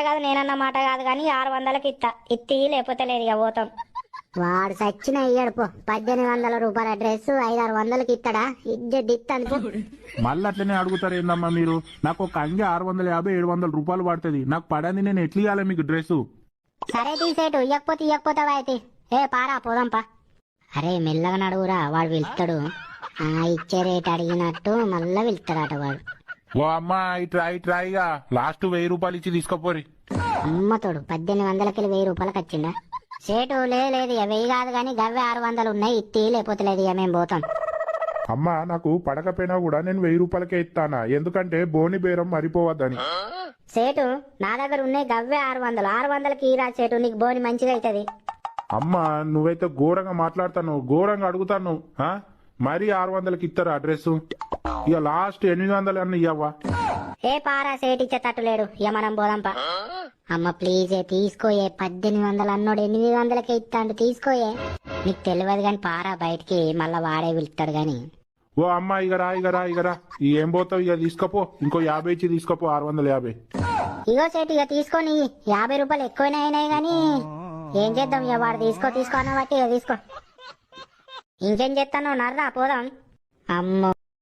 కాదు నేనన్న మాట కాదు కానీ 600కి ఇత్తి లేకపోతే లేదు ఇక పోతాం. వాడు సచ్చిన ఇయ్యాడు పో. 1800 రూపాయల డ్రెస్ 500-600కి ఇస్తాడా? ఇజ్జత్ ఇస్తాను. మళ్ళీ అట్లనే అడుగుతారు ఏందమ్మా మీరు? నాకు ఒక అంగి 650-700 రూపాయలు పడుతుంది. నాకు పడని నేను ఎట్లా ఇవ్వాలి మీకు డ్రెస్సు? సరే తీసేటు ఇయ్యకపోతావా అయితే? ఏ పారా పోదాంపా. అరే మెల్లగా నడువురా, వాడు వెళ్తాడు. ఇచ్చే రేట్ అడిగినట్టు మళ్ళా వెళ్తాడట వాడు. ఓ అమ్మా ఇట్రా ఇక లాస్ట్ 1000 రూపాయలు ఇచ్చి తీసుకోపోరి. అమ్మతోడు 1800కి 1000 రూపాయలకి వచ్చిందా? సేటు లేదు 1000 కాదు కానీ గవ్వే 600 ఉన్నాయి, ఇత్తి లేకపోతే లేదు ఇక మేము పోతాం. అమ్మా నాకు పడకపోయినా కూడా నేను 1000 రూపాయలకే ఇస్తానా, ఎందుకంటే బోని బేరం మరిపోవద్దని. సేటు నా దగ్గర ఉన్నాయి గవ్వే 600కి ఇరా సేటు, నీకు బోని మంచిగా అవుతుంది. అమ్మా నువ్వైతే ఘోరంగా మాట్లాడతాను, ఘోరంగా అడుగుతాను. మరీ 600కి ఇస్తారా డ్రెస్? ఇక లాస్ట్ 800 అన్న ఇవ్వవా? ఏ పారా సేటు ఇచ్చేటట్టు లేడు, ఇక మనం పోదాంపా. అమ్మ ప్లీజే తీసుకోయే, 1800 అన్నోడు 800కే ఇస్తాడు, తీసుకోయే. నీకు తెలియదు కానీ పారా బయటికి మళ్ళా వాడే వెళ్తాడు గాని. ఓ అమ్మా ఇగరా ఏం పోతావు? ఇక తీసుకోపో, ఇంకో 50 ఇచ్చి తీసుకోపో. 650. ఇగో సేటు ఇక తీసుకొని 50 రూపాయలు ఎక్కువనే అయినాయి గాని ఏం చేద్దాం, ఇక వాడు తీసుకో అన్న బట్టి ఇక తీసుకో. ఇంకేం చేస్తాను నర్రా పోదాం. అమ్మో